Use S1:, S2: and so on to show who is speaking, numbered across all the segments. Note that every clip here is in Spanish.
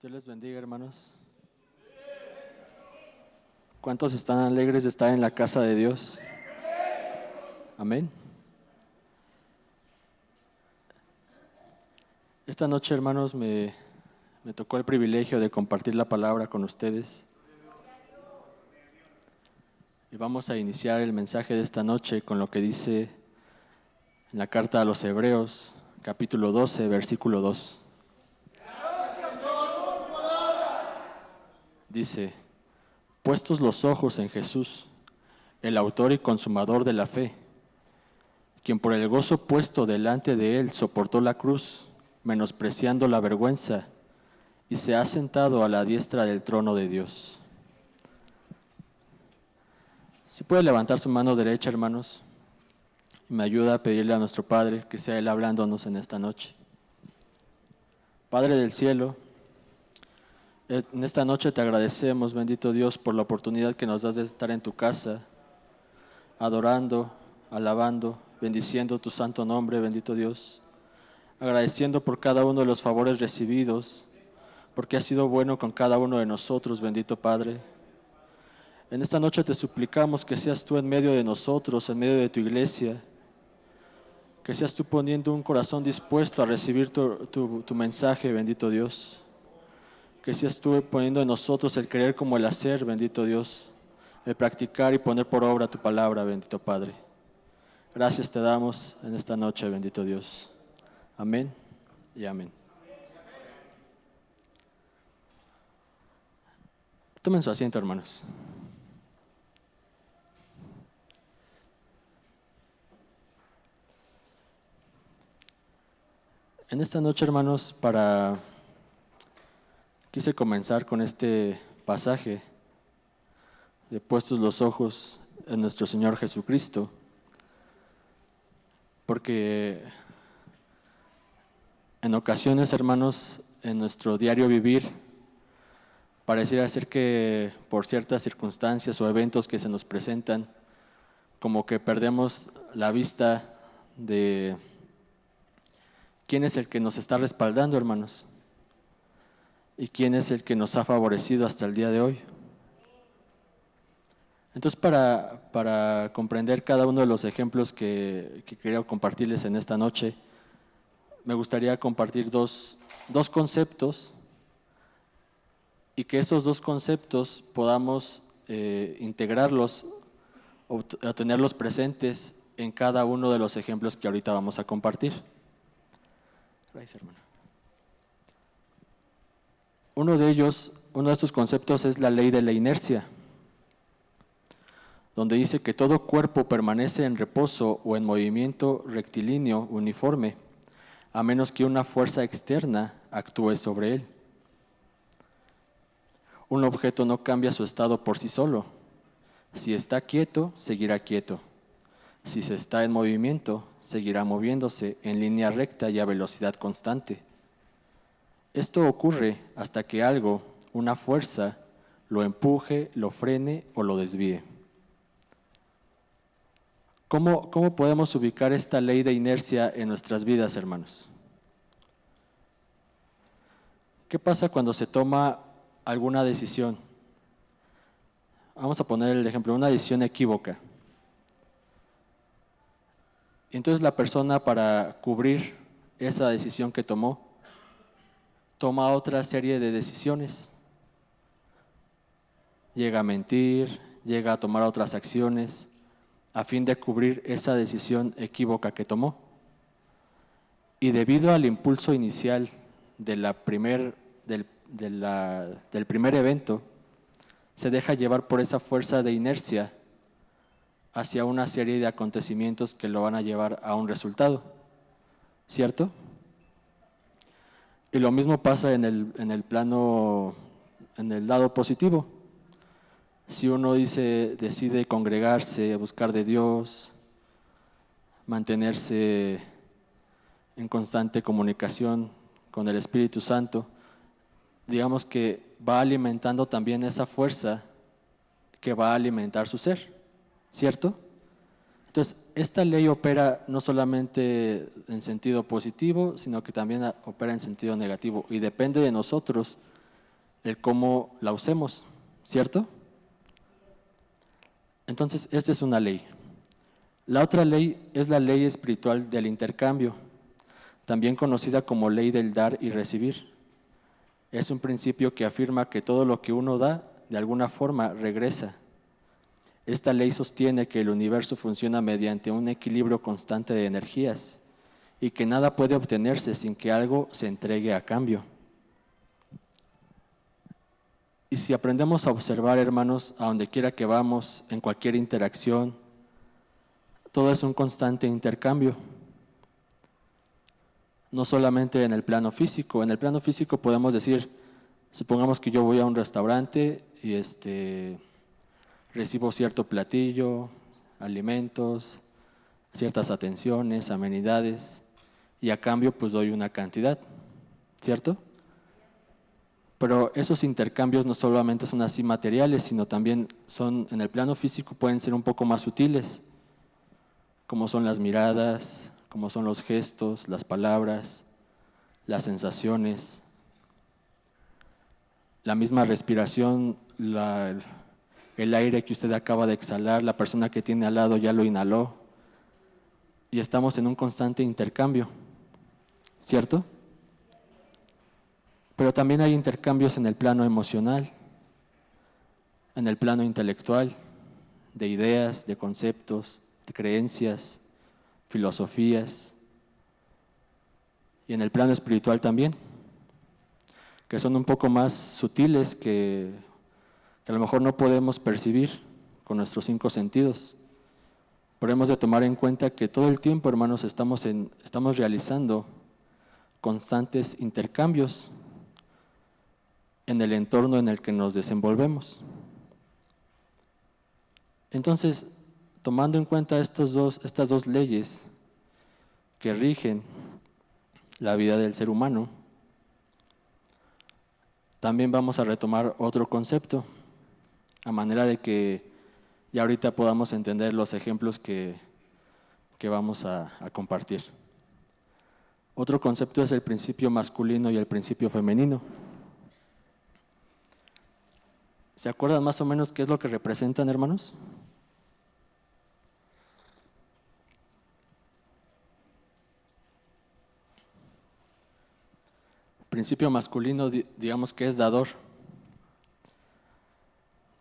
S1: Dios les bendiga, hermanos. ¿Cuántos están alegres de estar en la casa de Dios? Amén. Esta noche, hermanos, me tocó el privilegio de compartir la palabra con ustedes. Y vamos a iniciar el mensaje de esta noche con lo que dice en la carta a los Hebreos, capítulo 12, versículo 2. Dice: puestos los ojos en Jesús, el autor y consumador de la fe, quien por el gozo puesto delante de él soportó la cruz, menospreciando la vergüenza, y se ha sentado a la diestra del trono de Dios. Si puede levantar su mano derecha, hermanos, y me ayuda a pedirle a nuestro Padre que sea Él hablándonos en esta noche. Padre del cielo, en esta noche te agradecemos, bendito Dios, por la oportunidad que nos das de estar en tu casa, adorando, alabando, bendiciendo tu santo nombre, bendito Dios, agradeciendo por cada uno de los favores recibidos, porque has sido bueno con cada uno de nosotros, bendito Padre. En esta noche te suplicamos que seas tú en medio de nosotros, en medio de tu iglesia, que seas tú poniendo un corazón dispuesto a recibir tu mensaje, bendito Dios. Que seas tú poniendo en nosotros el querer como el hacer, bendito Dios, el practicar y poner por obra tu palabra, bendito Padre. Gracias te damos en esta noche, bendito Dios. Amén y amén. Tomen su asiento, hermanos. En esta noche, hermanos, quise comenzar con este pasaje de puestos los ojos en nuestro Señor Jesucristo, porque en ocasiones, hermanos, en nuestro diario vivir, pareciera ser que por ciertas circunstancias o eventos que se nos presentan, como que perdemos la vista de quién es el que nos está respaldando, hermanos, y quién es el que nos ha favorecido hasta el día de hoy. Entonces, para comprender cada uno de los ejemplos que quiero compartirles en esta noche, me gustaría compartir dos conceptos, y que esos dos conceptos podamos integrarlos o tenerlos presentes en cada uno de los ejemplos que ahorita vamos a compartir. Gracias, hermano. Uno de estos conceptos es la ley de la inercia, donde dice que todo cuerpo permanece en reposo o en movimiento rectilíneo uniforme, a menos que una fuerza externa actúe sobre él. Un objeto no cambia su estado por sí solo. Si está quieto, seguirá quieto. Si se está en movimiento, seguirá moviéndose en línea recta y a velocidad constante. Esto ocurre hasta que algo, una fuerza, lo empuje, lo frene o lo desvíe. ¿Cómo podemos ubicar esta ley de inercia en nuestras vidas, hermanos? ¿Qué pasa cuando se toma alguna decisión? Vamos a poner el ejemplo, una decisión equívoca. Entonces la persona, para cubrir esa decisión que tomó, toma otra serie de decisiones. Llega a mentir, llega a tomar otras acciones a fin de cubrir esa decisión equívoca que tomó. Y debido al impulso inicial del primer evento, se deja llevar por esa fuerza de inercia hacia una serie de acontecimientos que lo van a llevar a un resultado, ¿cierto? Y lo mismo pasa en el plano, en el lado positivo. Si uno decide congregarse, buscar de Dios, mantenerse en constante comunicación con el Espíritu Santo, digamos que va alimentando también esa fuerza que va a alimentar su ser, ¿cierto? Entonces, esta ley opera no solamente en sentido positivo, sino que también opera en sentido negativo, y depende de nosotros el cómo la usemos, ¿cierto? Entonces, esta es una ley. La otra ley es la ley espiritual del intercambio, también conocida como ley del dar y recibir. Es un principio que afirma que todo lo que uno da, de alguna forma, regresa. Esta ley sostiene que el universo funciona mediante un equilibrio constante de energías y que nada puede obtenerse sin que algo se entregue a cambio. Y si aprendemos a observar, hermanos, a donde quiera que vamos, en cualquier interacción, todo es un constante intercambio. No solamente en el plano físico. En el plano físico podemos decir, supongamos que yo voy a un restaurante y recibo cierto platillo, alimentos, ciertas atenciones, amenidades, y a cambio pues doy una cantidad, ¿cierto? Pero esos intercambios no solamente son así materiales, sino también son, en el plano físico pueden ser un poco más sutiles, como son las miradas, como son los gestos, las palabras, las sensaciones, la misma respiración, el aire que usted acaba de exhalar, la persona que tiene al lado ya lo inhaló, y estamos en un constante intercambio, ¿cierto? Pero también hay intercambios en el plano emocional, en el plano intelectual, de ideas, de conceptos, de creencias, filosofías, y en el plano espiritual también, que son un poco más sutiles que a lo mejor no podemos percibir con nuestros 5 sentidos. Pero hemos de tomar en cuenta que todo el tiempo, hermanos, estamos realizando constantes intercambios en el entorno en el que nos desenvolvemos. Entonces, tomando en cuenta estas dos leyes que rigen la vida del ser humano, también vamos a retomar otro concepto, a manera de que ya ahorita podamos entender los ejemplos que vamos a compartir. Otro concepto es el principio masculino y el principio femenino. ¿Se acuerdan más o menos qué es lo que representan, hermanos? El principio masculino, digamos que es dador,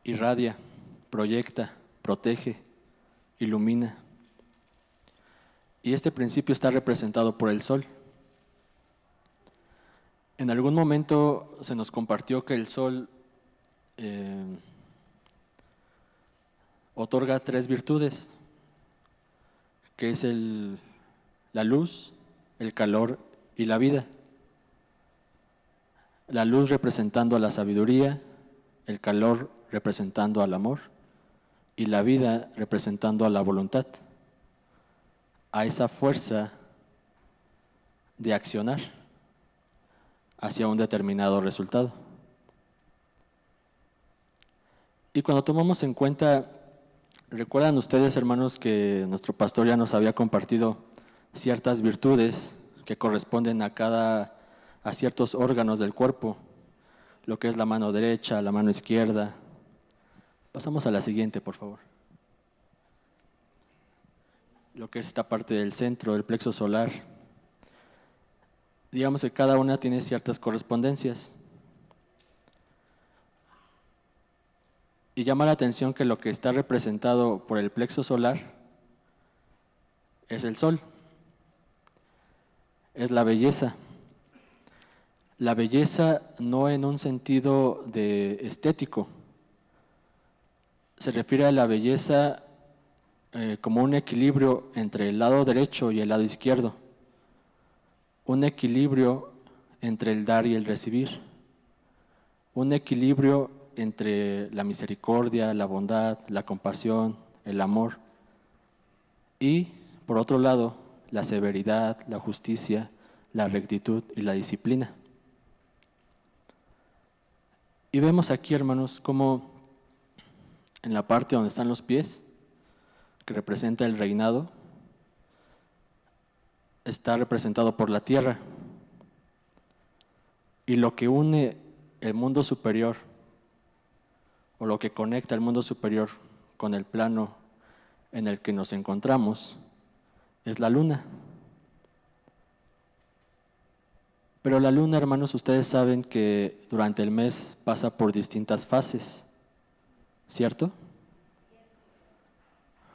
S1: irradia, proyecta, protege, ilumina. Y este principio está representado por el sol. En algún momento se nos compartió que el sol otorga 3 virtudes, que es la luz, el calor y la vida. La luz representando a la sabiduría, el calor representando al amor y la vida representando a la voluntad, a esa fuerza de accionar hacia un determinado resultado. Y cuando tomamos en cuenta, ¿recuerdan ustedes, hermanos, que nuestro pastor ya nos había compartido ciertas virtudes que corresponden a ciertos órganos del cuerpo? Lo que es la mano derecha, la mano izquierda. Pasamos a la siguiente, por favor. Lo que es esta parte del centro, el plexo solar. Digamos que cada una tiene ciertas correspondencias. Y llama la atención que lo que está representado por el plexo solar es el sol, es la belleza. La belleza no en un sentido de estético, se refiere a la belleza como un equilibrio entre el lado derecho y el lado izquierdo, un equilibrio entre el dar y el recibir, un equilibrio entre la misericordia, la bondad, la compasión, el amor y, por otro lado, la severidad, la justicia, la rectitud y la disciplina. Y vemos aquí, hermanos, cómo en la parte donde están los pies, que representa el reinado, está representado por la tierra. Y lo que une el mundo superior, o lo que conecta el mundo superior con el plano en el que nos encontramos, es la luna. Pero la luna, hermanos, ustedes saben que durante el mes pasa por distintas fases, ¿cierto?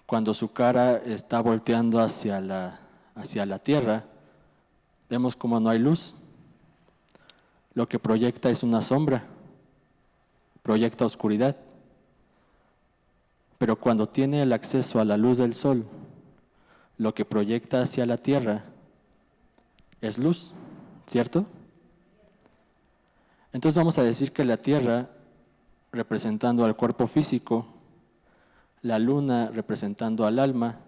S1: Cuando su cara está volteando hacia la tierra, vemos como no hay luz. Lo que proyecta es una sombra, proyecta oscuridad. Pero cuando tiene el acceso a la luz del sol, lo que proyecta hacia la tierra es luz, ¿cierto? Entonces vamos a decir que la tierra, representando al cuerpo físico, la luna representando al alma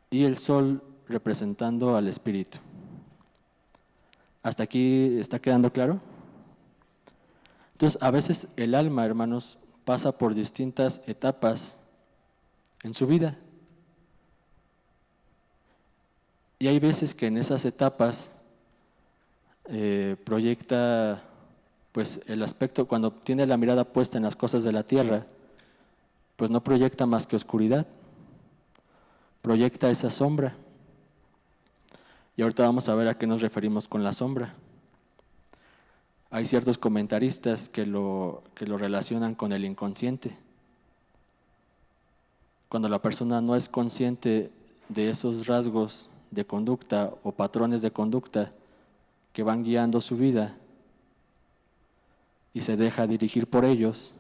S1: y el sol representando al espíritu. ¿Hasta aquí está quedando claro? Entonces, a veces el alma, hermanos, pasa por distintas etapas en su vida. Y hay veces que en esas etapas proyecta, pues el aspecto, cuando tiene la mirada puesta en las cosas de la tierra, pues no proyecta más que oscuridad, proyecta esa sombra. Y ahorita vamos a ver a qué nos referimos con la sombra. Hay ciertos comentaristas que lo relacionan con el inconsciente. Cuando la persona no es consciente de esos rasgos de conducta o patrones de conducta que van guiando su vida y se deja dirigir por ellos,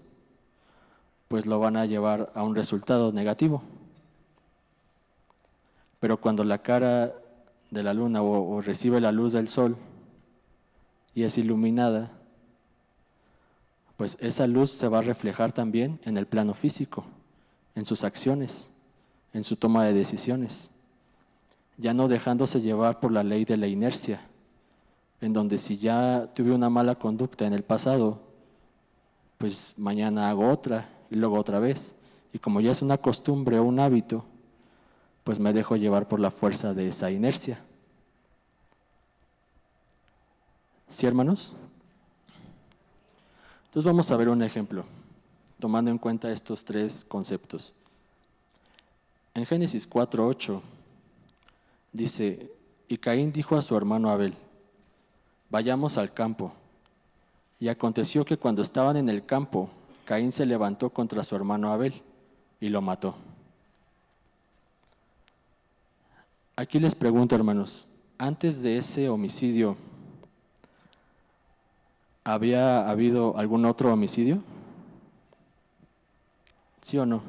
S1: pues lo van a llevar a un resultado negativo. Pero cuando la cara de la luna o recibe la luz del sol y es iluminada, pues esa luz se va a reflejar también en el plano físico, en sus acciones, en su toma de decisiones, ya no dejándose llevar por la ley de la inercia, en donde si ya tuve una mala conducta en el pasado, pues mañana hago otra y luego otra vez. Y como ya es una costumbre o un hábito, pues me dejo llevar por la fuerza de esa inercia. ¿Sí, hermanos? Entonces vamos a ver un ejemplo, tomando en cuenta estos tres conceptos. En Génesis 4:8 dice, y Caín dijo a su hermano Abel, vayamos al campo. Y aconteció que cuando estaban en el campo, Caín se levantó contra su hermano Abel y lo mató. Aquí les pregunto, hermanos, antes de ese homicidio, ¿había habido algún otro homicidio? ¿Sí o no?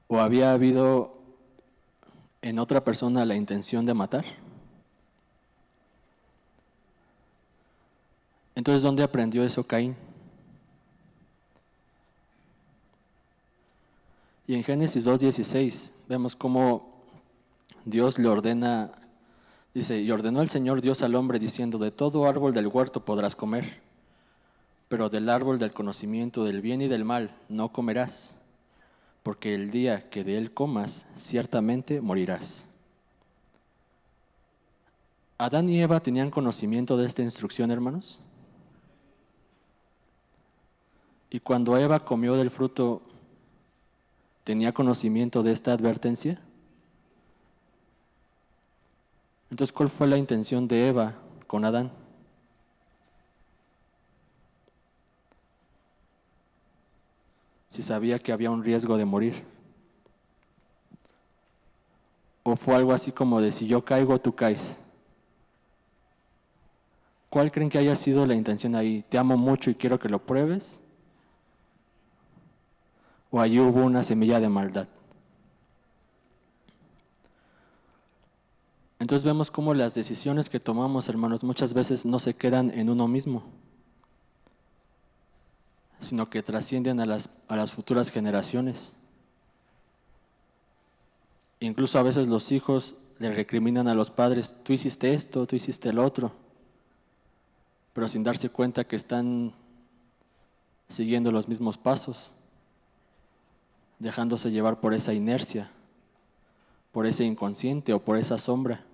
S1: ¿O había habido en otra persona la intención de matar? Entonces, ¿dónde aprendió eso Caín? Y en Génesis 2:16 vemos cómo Dios le ordena, dice, y ordenó el Señor Dios al hombre diciendo, de todo árbol del huerto podrás comer, pero del árbol del conocimiento del bien y del mal no comerás, porque el día que de él comas, ciertamente morirás. ¿Adán y Eva tenían conocimiento de esta instrucción, hermanos? Y cuando Eva comió del fruto, ¿tenía conocimiento de esta advertencia? Entonces, ¿cuál fue la intención de Eva con Adán? Si sabía que había un riesgo de morir. ¿O fue algo así como de si yo caigo, tú caes? ¿Cuál creen que haya sido la intención ahí? ¿Te amo mucho y quiero que lo pruebes? ¿O allí hubo una semilla de maldad? Entonces vemos cómo las decisiones que tomamos, hermanos, muchas veces no se quedan en uno mismo, sino que trascienden a las futuras generaciones. Incluso a veces los hijos le recriminan a los padres, tú hiciste esto, tú hiciste el otro, pero sin darse cuenta que están siguiendo los mismos pasos, dejándose llevar por esa inercia por ese inconsciente o por esa sombra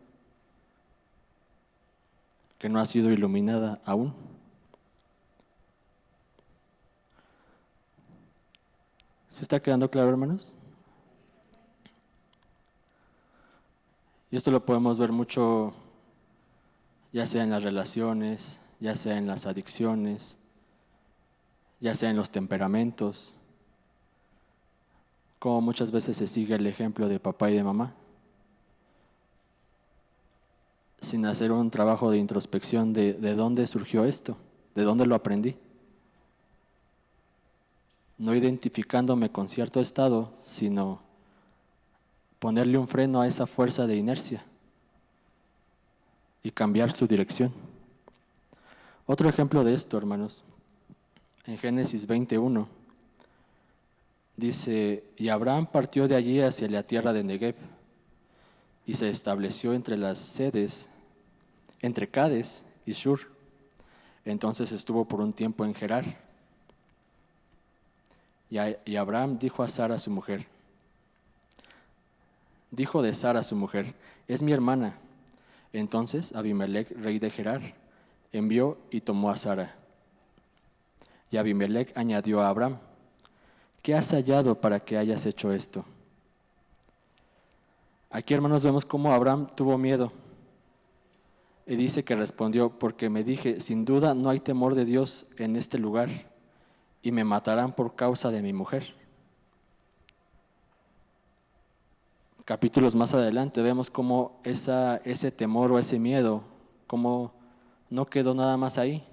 S1: que no ha sido iluminada aún. ¿Se está quedando claro, hermanos? Y esto lo podemos ver mucho, ya sea en las relaciones, ya sea en las adicciones, ya sea en los temperamentos, como muchas veces se sigue el ejemplo de papá y de mamá, sin hacer un trabajo de introspección de dónde surgió esto, de dónde lo aprendí. No identificándome con cierto estado, sino ponerle un freno a esa fuerza de inercia y cambiar su dirección. Otro ejemplo de esto, hermanos, en Génesis 21, dice, y Abraham partió de allí hacia la tierra de Negev y se estableció entre las sedes, entre Cades y Shur. Entonces estuvo por un tiempo en Gerar. Y Abraham dijo a Sara su mujer, dijo de Sara su mujer, es mi hermana. Entonces Abimelech, rey de Gerar, envió y tomó a Sara. Y Abimelech añadió a Abraham, ¿qué has hallado para que hayas hecho esto? Aquí, hermanos, vemos cómo Abraham tuvo miedo. Y dice que respondió, porque me dije, sin duda no hay temor de Dios en este lugar, y me matarán por causa de mi mujer. Capítulos más adelante vemos cómo ese temor o ese miedo, cómo no quedó nada más ahí,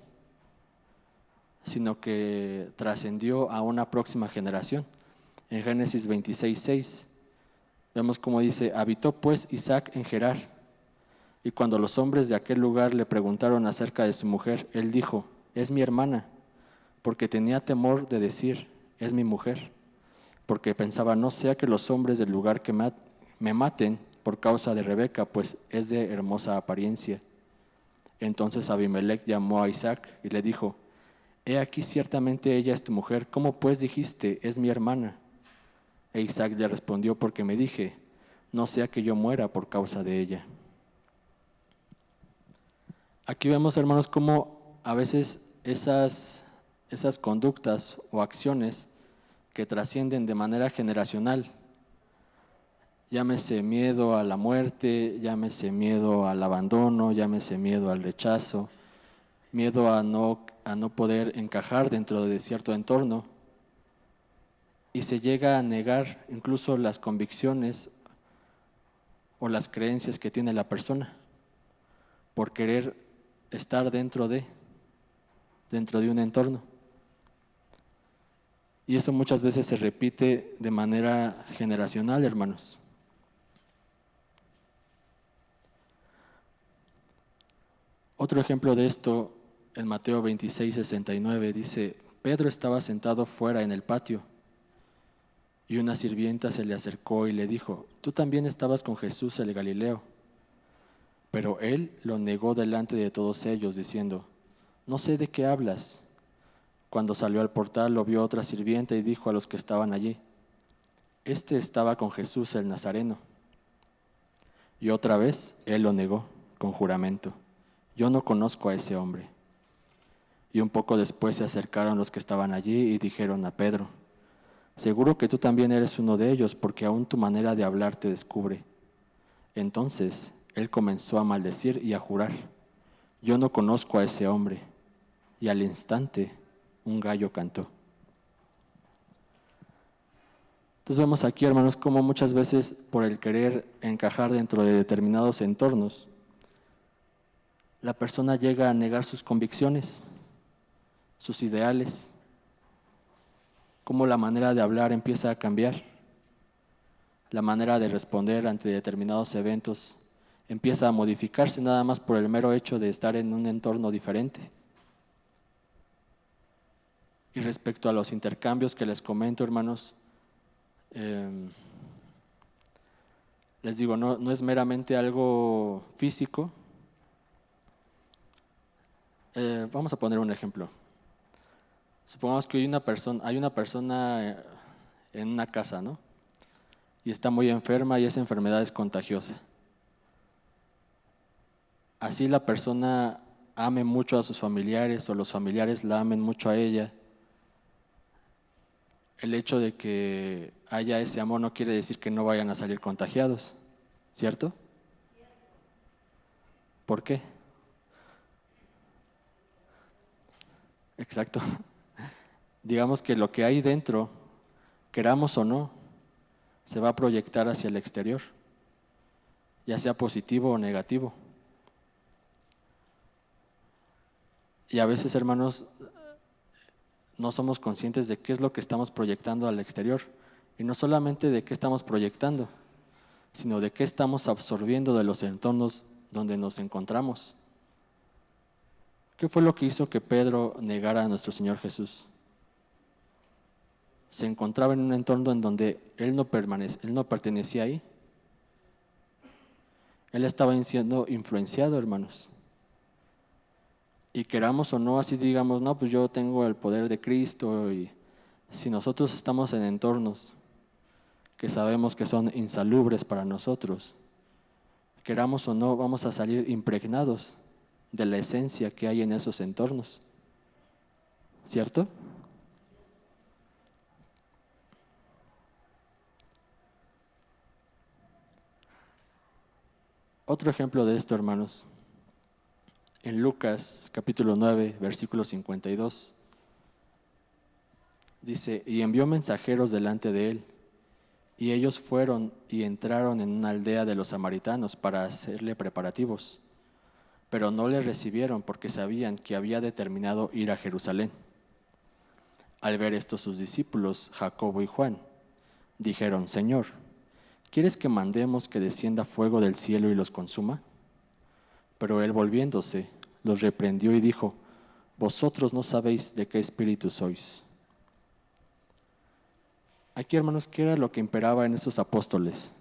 S1: sino que trascendió a una próxima generación. En Génesis 26:6 vemos cómo dice, habitó pues Isaac en Gerar, y cuando los hombres de aquel lugar le preguntaron acerca de su mujer, él dijo, es mi hermana, porque tenía temor de decir, es mi mujer, porque pensaba, no sea que los hombres del lugar que me maten por causa de Rebeca, pues es de hermosa apariencia. Entonces Abimelech llamó a Isaac y le dijo, he aquí ciertamente ella es tu mujer, ¿cómo pues dijiste, es mi hermana? E Isaac le respondió, porque me dije, no sea que yo muera por causa de ella. Aquí vemos, hermanos, cómo a veces esas conductas o acciones que trascienden de manera generacional, llámese miedo a la muerte, llámese miedo al abandono, llámese miedo al rechazo, miedo a no poder encajar dentro de cierto entorno, y se llega a negar incluso las convicciones o las creencias que tiene la persona por querer estar dentro de un entorno. Y eso muchas veces se repite de manera generacional, hermanos. Otro ejemplo de esto, en Mateo 26:69, dice, Pedro estaba sentado fuera en el patio y una sirvienta se le acercó y le dijo, tú también estabas con Jesús el Galileo. Pero él lo negó delante de todos ellos, diciendo, no sé de qué hablas. Cuando salió al portal lo vio otra sirvienta y dijo a los que estaban allí, este estaba con Jesús el Nazareno. Y otra vez él lo negó con juramento, yo no conozco a ese hombre. Y un poco después se acercaron los que estaban allí y dijeron a Pedro, seguro que tú también eres uno de ellos, porque aún tu manera de hablar te descubre. Entonces él comenzó a maldecir y a jurar, yo no conozco a ese hombre. Y al instante un gallo cantó. Entonces vemos aquí, hermanos, cómo muchas veces por el querer encajar dentro de determinados entornos, la persona llega a negar sus convicciones, sus ideales, cómo la manera de hablar empieza a cambiar, la manera de responder ante determinados eventos empieza a modificarse nada más por el mero hecho de estar en un entorno diferente. Y respecto a los intercambios que les comento, hermanos, les digo, no es meramente algo físico. Vamos a poner un ejemplo. Supongamos que hay una persona en una casa, ¿no? y está muy enferma y esa enfermedad es contagiosa. Así la persona ame mucho a sus familiares o los familiares la amen mucho a ella. El hecho de que haya ese amor no quiere decir que no vayan a salir contagiados, ¿cierto? ¿Por qué? Exacto. Digamos que lo que hay dentro, queramos o no, se va a proyectar hacia el exterior, ya sea positivo o negativo. Y a veces, hermanos, no somos conscientes de qué es lo que estamos proyectando al exterior. Y no solamente de qué estamos proyectando, sino de qué estamos absorbiendo de los entornos donde nos encontramos. ¿Qué fue lo que hizo que Pedro negara a nuestro Señor Jesús? Se encontraba en un entorno en donde él no pertenecía ahí. Él estaba siendo influenciado, hermanos. Y queramos o no, así digamos, no, pues yo tengo el poder de Cristo. Y si nosotros estamos en entornos que sabemos que son insalubres para nosotros, queramos o no, vamos a salir impregnados de la esencia que hay en esos entornos. ¿Cierto? Otro ejemplo de esto, hermanos, en Lucas capítulo 9, versículo 52, dice, y envió mensajeros delante de él, y ellos fueron y entraron en una aldea de los samaritanos para hacerle preparativos, pero no le recibieron porque sabían que había determinado ir a Jerusalén. Al ver esto sus discípulos, Jacobo y Juan, dijeron, Señor, ¿quieres que mandemos que descienda fuego del cielo y los consuma? Pero él volviéndose, los reprendió y dijo, vosotros no sabéis de qué espíritu sois. Aquí, hermanos, ¿qué era lo que imperaba en esos apóstoles?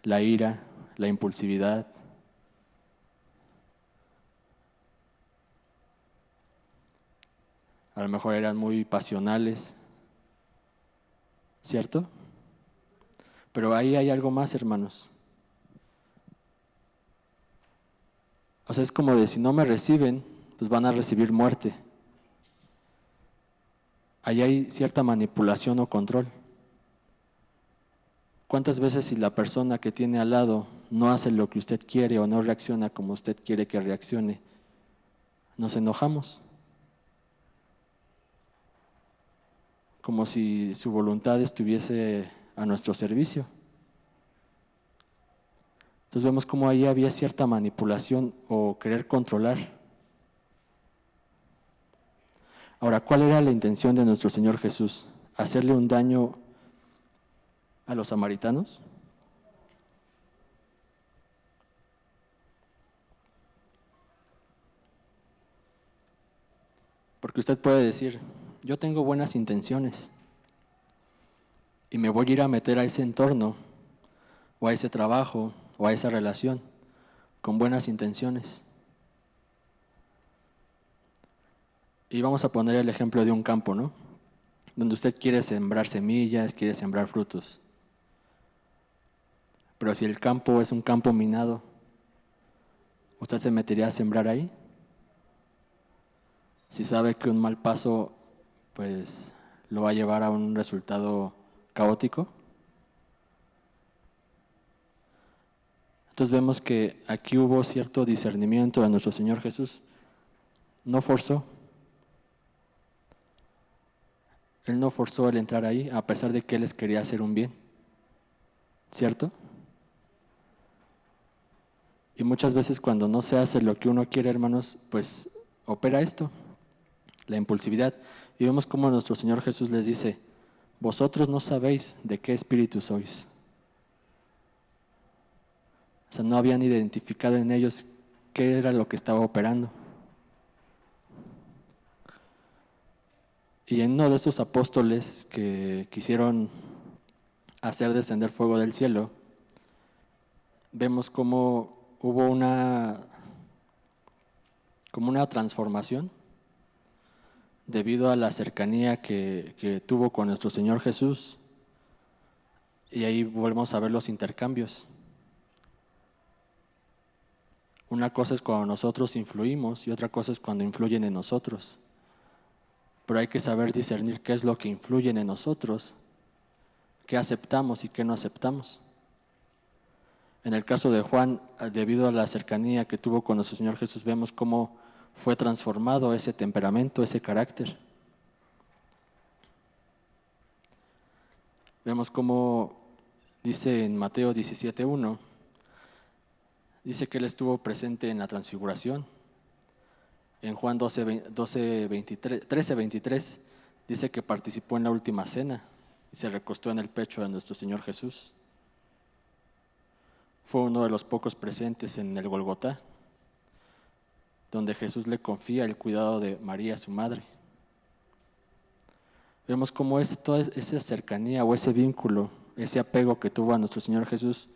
S1: La ira, la impulsividad. A lo mejor eran muy pasionales, ¿cierto? Pero ahí hay algo más, hermanos. O sea, es como de si no me reciben, pues van a recibir muerte. Ahí hay cierta manipulación o control. ¿Cuántas veces si la persona que tiene al lado no hace lo que usted quiere o no reacciona como usted quiere que reaccione, nos enojamos? Como si su voluntad estuviese a nuestro servicio. Entonces vemos cómo ahí había cierta manipulación o querer controlar. Ahora, ¿cuál era la intención de nuestro Señor Jesús? ¿Hacerle un daño a los samaritanos? Porque usted puede decir, yo tengo buenas intenciones y me voy a ir a meter a ese entorno o a ese trabajo o a esa relación con buenas intenciones. Y vamos a poner el ejemplo de un campo, ¿no? Donde usted quiere sembrar semillas, quiere sembrar frutos. Pero si el campo es un campo minado, ¿usted se metería a sembrar ahí? Si sabe que un mal paso, pues, lo va a llevar a un resultado caótico. Entonces vemos que aquí hubo cierto discernimiento de nuestro Señor Jesús. No forzó. Él no forzó el entrar ahí, a pesar de que Él les quería hacer un bien. ¿Cierto? Y muchas veces cuando no se hace lo que uno quiere, hermanos, pues opera esto, la impulsividad. Y vemos cómo nuestro Señor Jesús les dice, vosotros no sabéis de qué espíritu sois. O sea, no habían identificado en ellos qué era lo que estaba operando. Y en uno de estos apóstoles que quisieron hacer descender fuego del cielo, vemos cómo hubo como una transformación debido a la cercanía que tuvo con nuestro Señor Jesús. Y ahí volvemos a ver los intercambios. Una cosa es cuando nosotros influimos y otra cosa es cuando influyen en nosotros. Pero hay que saber discernir qué es lo que influye en nosotros, qué aceptamos y qué no aceptamos. En el caso de Juan, debido a la cercanía que tuvo con nuestro Señor Jesús, vemos cómo fue transformado ese temperamento, ese carácter. Vemos cómo dice en Mateo 17:1, dice que Él estuvo presente en la transfiguración. En Juan 13:23 dice que participó en la última cena y se recostó en el pecho de nuestro Señor Jesús. Fue uno de los pocos presentes en el Golgotá, donde Jesús le confía el cuidado de María, su madre. Vemos cómo toda esa cercanía o ese vínculo, ese apego que tuvo a nuestro Señor Jesús,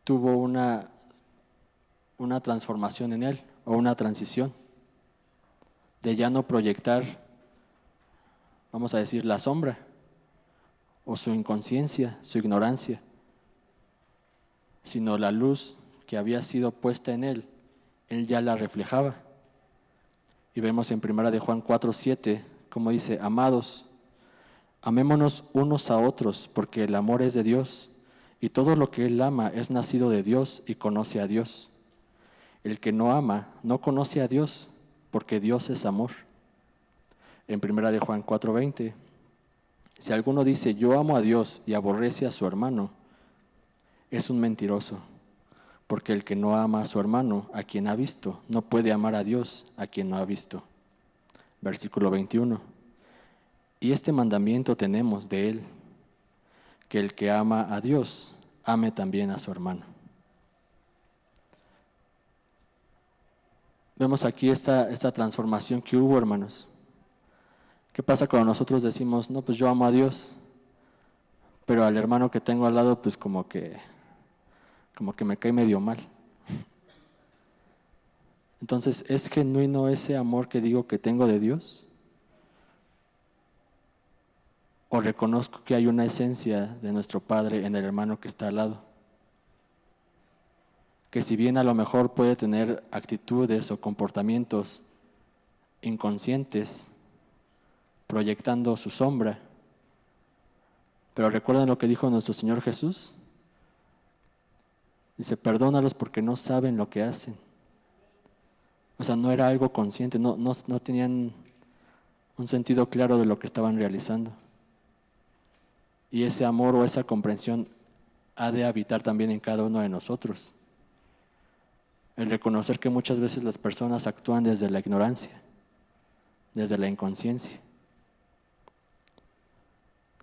S1: tuvo una transformación en Él, o una transición, de ya no proyectar, vamos a decir, la sombra, o su inconsciencia, su ignorancia, sino la luz que había sido puesta en Él ya la reflejaba. Y vemos en 1 de Juan 4:7, como dice: amados, amémonos unos a otros, porque el amor es de Dios, y todo lo que Él ama es nacido de Dios y conoce a Dios. El que no ama no conoce a Dios, porque Dios es amor. En 1 de Juan 4:20, si alguno dice yo amo a Dios y aborrece a su hermano, es un mentiroso, porque el que no ama a su hermano, a quien ha visto, no puede amar a Dios, a quien no ha visto. Versículo 21. Y este mandamiento tenemos de Él, que el que ama a Dios, ame también a su hermano. Vemos aquí esta transformación que hubo, hermanos. ¿Qué pasa cuando nosotros decimos, no, pues yo amo a Dios, pero al hermano que tengo al lado, pues como que me cae medio mal? Entonces, ¿es genuino ese amor que digo que tengo de Dios? ¿O reconozco que hay una esencia de nuestro Padre en el hermano que está al lado? Que si bien a lo mejor puede tener actitudes o comportamientos inconscientes, proyectando su sombra, pero recuerden lo que dijo nuestro Señor Jesús. Dice, perdónalos porque no saben lo que hacen. O sea, no era algo consciente, no tenían un sentido claro de lo que estaban realizando. Y ese amor o esa comprensión ha de habitar también en cada uno de nosotros. El reconocer que muchas veces las personas actúan desde la ignorancia, desde la inconsciencia.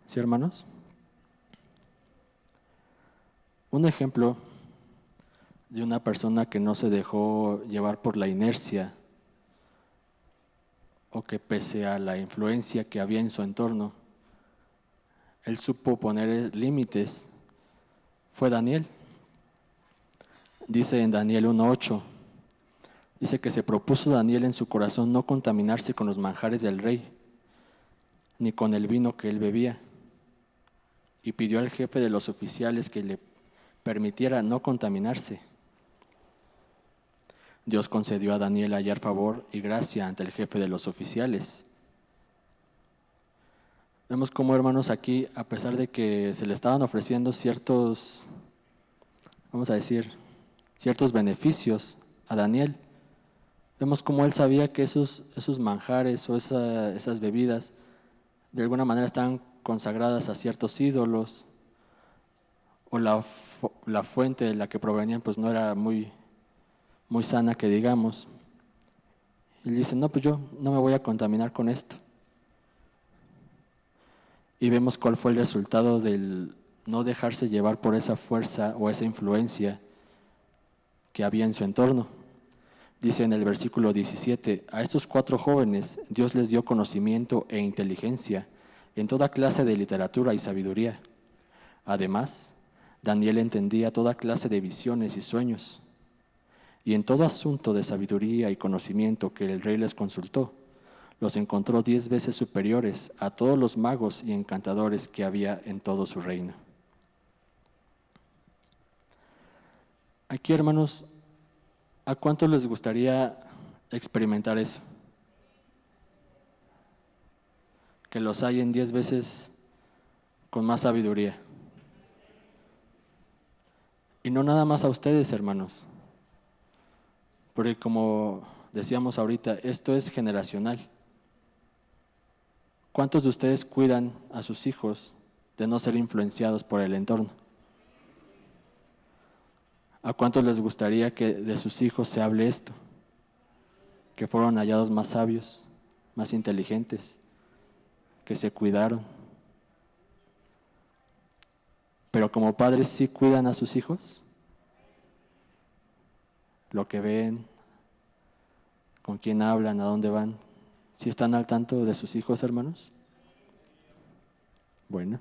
S1: ¿Sí, hermanos? Un ejemplo de una persona que no se dejó llevar por la inercia o que pese a la influencia que había en su entorno, él supo poner límites, fue Daniel. Dice en Daniel 1:8, dice que se propuso Daniel en su corazón no contaminarse con los manjares del rey, ni con el vino que él bebía, y pidió al jefe de los oficiales que le permitiera no contaminarse. Dios concedió a Daniel hallar favor y gracia ante el jefe de los oficiales. Vemos cómo, hermanos, aquí, a pesar de que se le estaban ofreciendo ciertos, vamos a decir, ciertos beneficios a Daniel, vemos cómo él sabía que esos manjares o esas bebidas de alguna manera estaban consagradas a ciertos ídolos, o la fuente de la que provenían pues no era muy sana, que digamos. Y él dice, no, pues yo no me voy a contaminar con esto. Y vemos cuál fue el resultado del no dejarse llevar por esa fuerza o esa influencia que había en su entorno. Dice en el versículo 17, a estos 4 jóvenes Dios les dio conocimiento e inteligencia en toda clase de literatura y sabiduría. Además, Daniel entendía toda clase de visiones y sueños. Y en todo asunto de sabiduría y conocimiento que el rey les consultó, los encontró 10 veces superiores a todos los magos y encantadores que había en todo su reino. Aquí, hermanos, ¿a cuántos les gustaría experimentar eso? Que los hallen 10 veces con más sabiduría. Y no nada más a ustedes, hermanos, porque como decíamos ahorita, esto es generacional. ¿Cuántos de ustedes cuidan a sus hijos de no ser influenciados por el entorno? ¿A cuántos les gustaría que de sus hijos se hable esto? Que fueron hallados más sabios, más inteligentes, que se cuidaron. Pero como padres, ¿sí cuidan a sus hijos? Lo que ven, con quién hablan, a dónde van. ¿Sí están al tanto de sus hijos, hermanos? Bueno.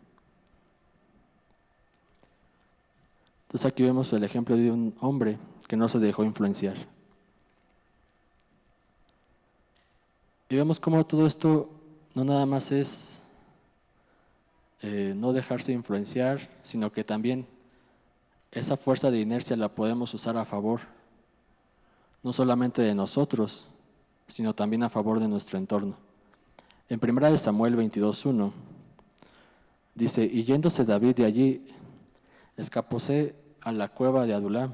S1: Entonces aquí vemos el ejemplo de un hombre que no se dejó influenciar. Y vemos cómo todo esto no nada más es no dejarse influenciar, sino que también esa fuerza de inercia la podemos usar a favor, no solamente de nosotros, sino también a favor de nuestro entorno. En 1 Samuel 22:1 dice, y yéndose David de allí, escapóse a la cueva de Adulam,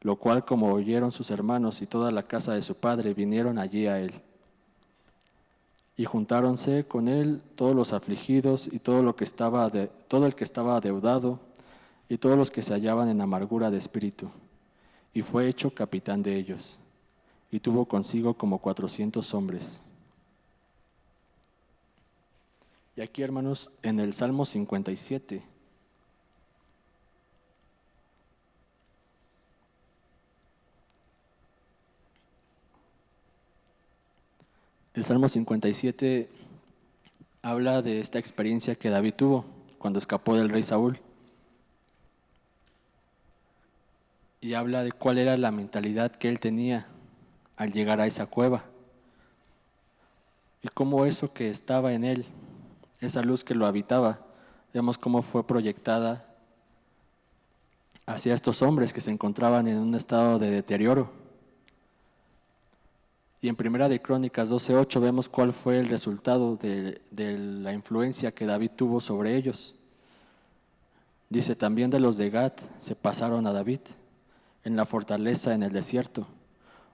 S1: lo cual como oyeron sus hermanos y toda la casa de su padre, vinieron allí a él. Y juntáronse con él todos los afligidos y todo el que estaba adeudado y todos los que se hallaban en amargura de espíritu. Y fue hecho capitán de ellos. Y tuvo consigo como 400 hombres. Y aquí, hermanos, en el Salmo 57, el Salmo 57 habla de esta experiencia que David tuvo cuando escapó del rey Saúl. Y habla de cuál era la mentalidad que él tenía al llegar a esa cueva. Y cómo eso que estaba en él, esa luz que lo habitaba, vemos cómo fue proyectada hacia estos hombres que se encontraban en un estado de deterioro. Y en 1 Crónicas 12:8 vemos cuál fue el resultado de la influencia que David tuvo sobre ellos. Dice, también de los de Gat se pasaron a David, en la fortaleza en el desierto,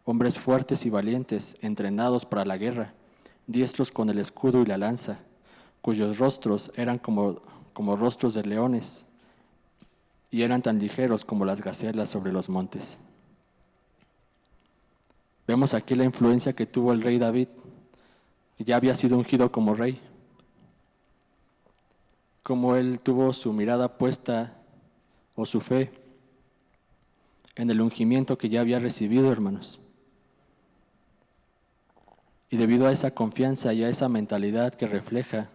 S1: hombres fuertes y valientes, entrenados para la guerra, diestros con el escudo y la lanza, cuyos rostros eran como rostros de leones, y eran tan ligeros como las gacelas sobre los montes. Vemos aquí la influencia que tuvo el rey David, que ya había sido ungido como rey, como él tuvo su mirada puesta o su fe en el ungimiento que ya había recibido, hermanos. Y debido a esa confianza y a esa mentalidad que refleja,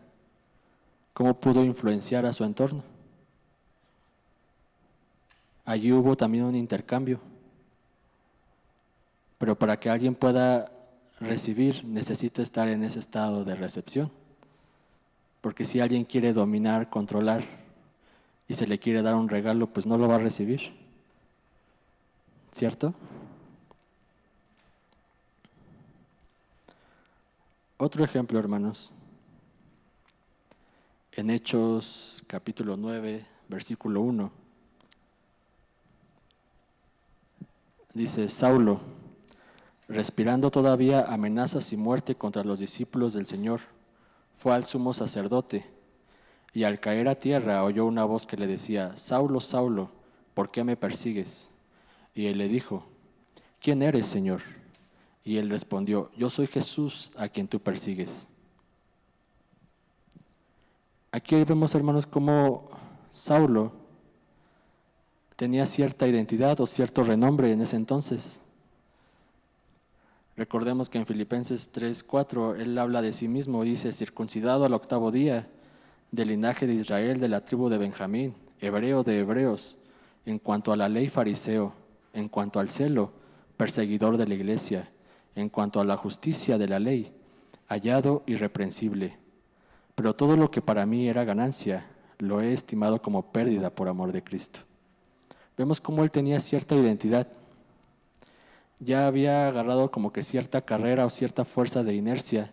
S1: ¿cómo pudo influenciar a su entorno? Allí hubo también un intercambio. Pero para que alguien pueda recibir, necesita estar en ese estado de recepción. Porque si alguien quiere dominar, controlar, y se le quiere dar un regalo, pues no lo va a recibir. ¿Cierto? Otro ejemplo, hermanos. En Hechos capítulo 9, versículo 1. Dice, Saulo, respirando todavía amenazas y muerte contra los discípulos del Señor, fue al sumo sacerdote, y al caer a tierra oyó una voz que le decía, Saulo, Saulo, ¿por qué me persigues? Y él le dijo, ¿quién eres, Señor? Y él respondió, yo soy Jesús a quien tú persigues. Aquí vemos, hermanos, cómo Saulo tenía cierta identidad o cierto renombre en ese entonces. Recordemos que en Filipenses 3:4 él habla de sí mismo, dice, circuncidado al 8º día, del linaje de Israel, de la tribu de Benjamín, hebreo de hebreos, en cuanto a la ley fariseo, en cuanto al celo, perseguidor de la iglesia, en cuanto a la justicia de la ley, hallado irreprensible, pero todo lo que para mí era ganancia, lo he estimado como pérdida por amor de Cristo. Vemos cómo él tenía cierta identidad. Ya había agarrado como que cierta carrera o cierta fuerza de inercia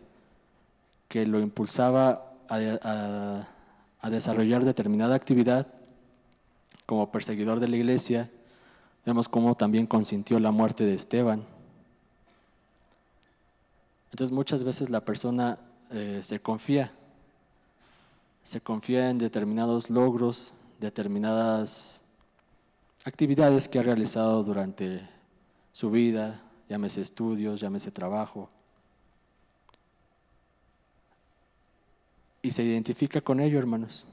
S1: que lo impulsaba a desarrollar determinada actividad como perseguidor de la iglesia. Vemos cómo también consintió la muerte de Esteban. Entonces muchas veces la persona se confía en determinados logros, determinadas actividades que ha realizado durante su vida, llámese estudios, llámese trabajo, y se identifica con ello, hermanos.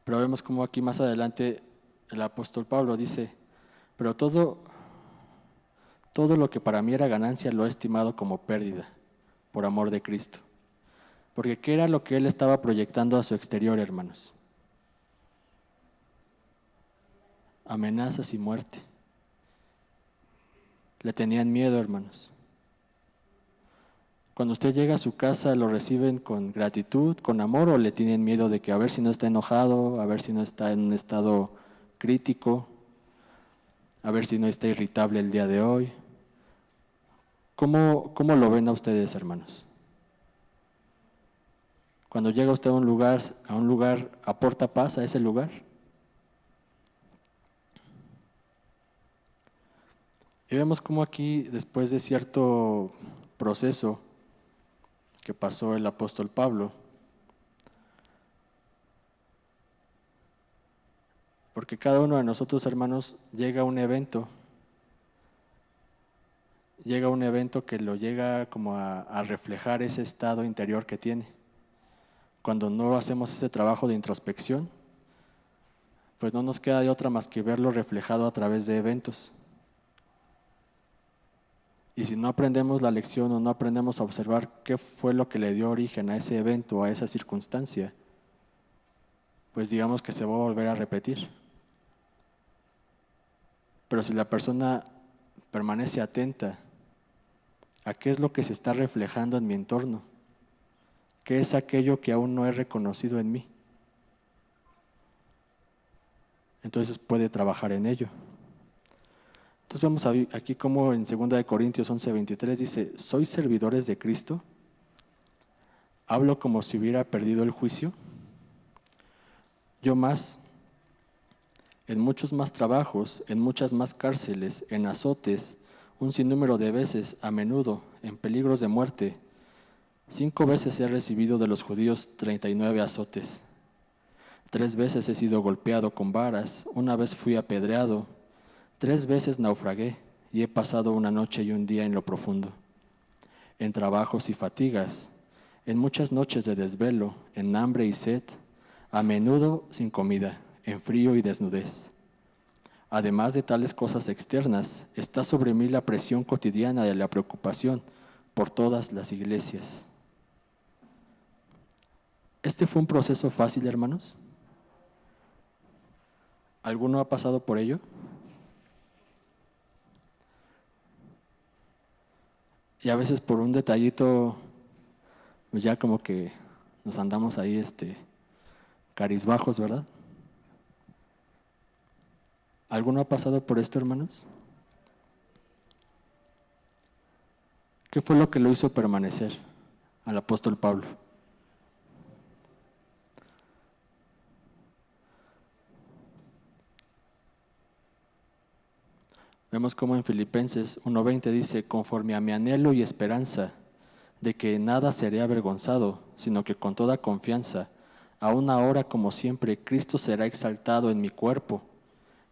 S1: Pero vemos como aquí más adelante el apóstol Pablo dice, pero todo lo que para mí era ganancia lo he estimado como pérdida, por amor de Cristo. Porque ¿qué era lo que él estaba proyectando a su exterior, hermanos? Amenazas y muerte. Le tenían miedo, hermanos. Cuando usted llega a su casa, ¿lo reciben con gratitud, con amor, o le tienen miedo de que a ver si no está enojado, a ver si no está en un estado crítico, a ver si no está irritable el día de hoy? ¿Cómo lo ven a ustedes, hermanos? Cuando llega usted a un lugar, ¿aporta paz a ese lugar? Y vemos cómo aquí, después de cierto proceso que pasó el apóstol Pablo, porque cada uno de nosotros, hermanos, llega a un evento que lo llega como a reflejar ese estado interior que tiene. Cuando no hacemos ese trabajo de introspección, pues no nos queda de otra más que verlo reflejado a través de eventos. Y si no aprendemos la lección o no aprendemos a observar qué fue lo que le dio origen a ese evento, a esa circunstancia, pues digamos que se va a volver a repetir. Pero si la persona permanece atenta a qué es lo que se está reflejando en mi entorno, qué es aquello que aún no he reconocido en mí, entonces puede trabajar en ello. Entonces vemos aquí como en 2 Corintios 11:23 dice, ¿sois servidores de Cristo? ¿Hablo como si hubiera perdido el juicio? Yo más, en muchos más trabajos, en muchas más cárceles, en azotes, un sinnúmero de veces, a menudo, en peligros de muerte. 5 veces he recibido de los judíos 39 azotes. 3 veces he sido golpeado con varas, una vez fui apedreado, 3 veces naufragué y he pasado una noche y un día en lo profundo. En trabajos y fatigas, en muchas noches de desvelo, en hambre y sed, a menudo sin comida, en frío y desnudez. Además de tales cosas externas, está sobre mí la presión cotidiana de la preocupación por todas las iglesias. ¿Este fue un proceso fácil, hermanos? ¿Alguno ha pasado por ello? Y a veces por un detallito, pues ya como que nos andamos ahí carizbajos, ¿verdad? ¿Alguno ha pasado por esto, hermanos? ¿Qué fue lo que lo hizo permanecer al apóstol Pablo? Vemos como en Filipenses 1:20 dice, conforme a mi anhelo y esperanza de que en nada seré avergonzado, sino que con toda confianza, aún ahora como siempre, Cristo será exaltado en mi cuerpo,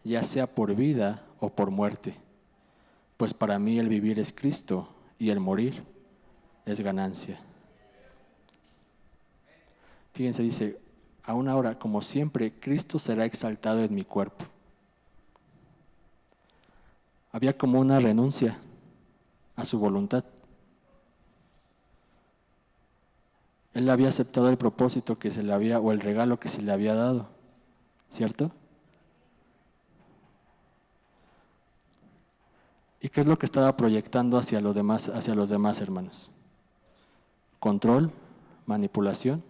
S1: ya sea por vida o por muerte. Pues para mí el vivir es Cristo y el morir es ganancia. Fíjense, dice, aún ahora como siempre, Cristo será exaltado en mi cuerpo. Había como una renuncia a su voluntad. Él había aceptado el propósito que se le había, o el regalo que se le había dado, ¿cierto? ¿Y qué es lo que estaba proyectando hacia los demás, hermanos? ¿Control? ¿Manipulación?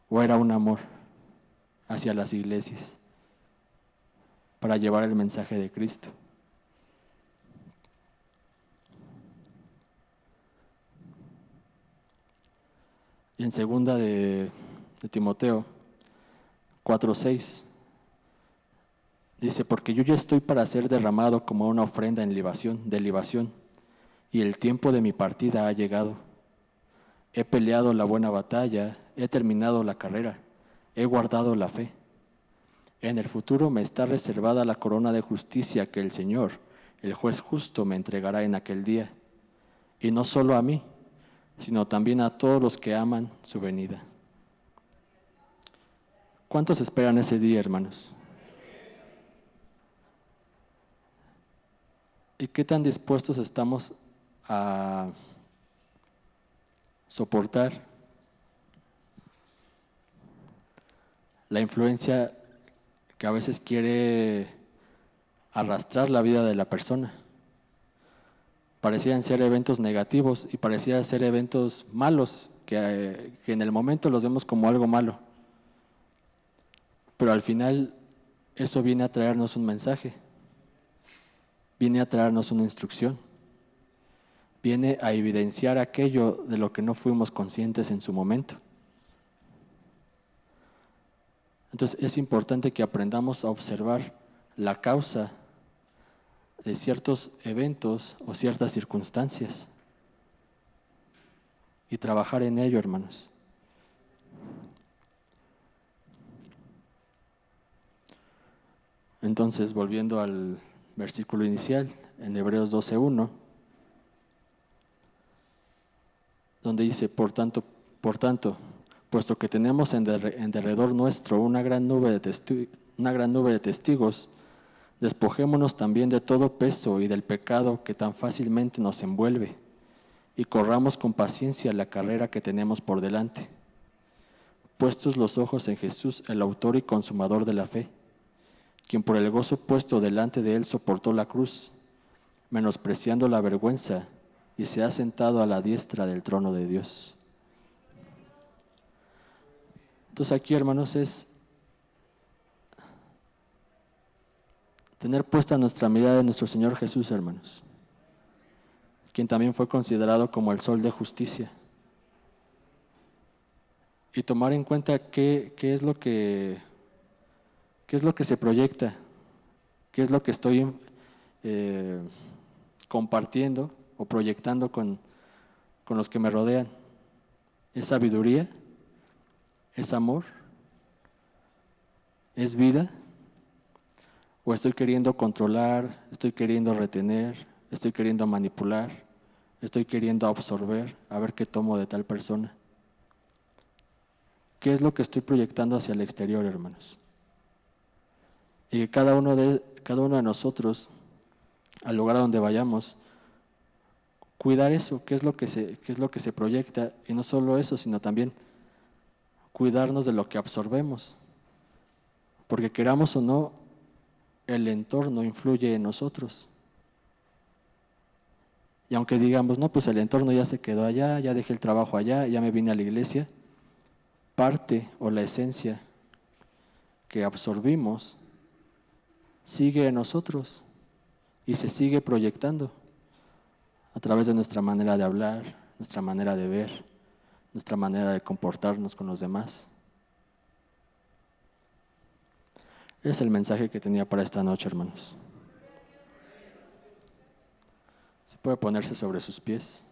S1: ¿O era un amor hacia las iglesias para llevar el mensaje de Cristo? Y en segunda de Timoteo 4:6 dice, porque yo ya estoy para ser derramado como una ofrenda de libación, y el tiempo de mi partida ha llegado. He peleado la buena batalla, he terminado la carrera, he guardado la fe. En el futuro me está reservada la corona de justicia que el Señor, el juez justo, me entregará en aquel día. Y no solo a mí, sino también a todos los que aman su venida. ¿Cuántos esperan ese día, hermanos? ¿Y qué tan dispuestos estamos a soportar la influencia que a veces quiere arrastrar la vida de la persona? Parecían ser eventos negativos y parecían ser eventos malos, que en el momento los vemos como algo malo. Pero al final eso viene a traernos un mensaje, viene a traernos una instrucción, viene a evidenciar aquello de lo que no fuimos conscientes en su momento. Entonces es importante que aprendamos a observar la causa de ciertos eventos o ciertas circunstancias y trabajar en ello, hermanos. Entonces, volviendo al versículo inicial, en Hebreos 12:1, donde dice, por tanto, puesto que tenemos en derredor nuestro una gran nube de testigos, despojémonos también de todo peso y del pecado que tan fácilmente nos envuelve, y corramos con paciencia la carrera que tenemos por delante, puestos los ojos en Jesús, el autor y consumador de la fe, quien por el gozo puesto delante de él soportó la cruz, menospreciando la vergüenza, y se ha sentado a la diestra del trono de Dios. Entonces aquí, hermanos, es tener puesta nuestra mirada en nuestro Señor Jesús, hermanos, quien también fue considerado como el sol de justicia, y tomar en cuenta qué es lo que se proyecta, qué es lo que estoy compartiendo o proyectando con los que me rodean. ¿Es sabiduría? ¿Es amor? ¿Es vida? ¿O estoy queriendo controlar, estoy queriendo retener, estoy queriendo manipular, estoy queriendo absorber, a ver qué tomo de tal persona? ¿Qué es lo que estoy proyectando hacia el exterior, hermanos? Y que cada uno de nosotros, al lugar a donde vayamos, cuidar eso, qué es lo que se proyecta, y no solo eso, sino también cuidarnos de lo que absorbemos, porque queramos o no, el entorno influye en nosotros. Y aunque digamos, no, pues el entorno ya se quedó allá, ya dejé el trabajo allá, ya me vine a la iglesia, parte o la esencia que absorbimos sigue en nosotros y se sigue proyectando a través de nuestra manera de hablar, nuestra manera de ver, nuestra manera de comportarnos con los demás. Es el mensaje que tenía para esta noche, hermanos. Se puede ponerse sobre sus pies.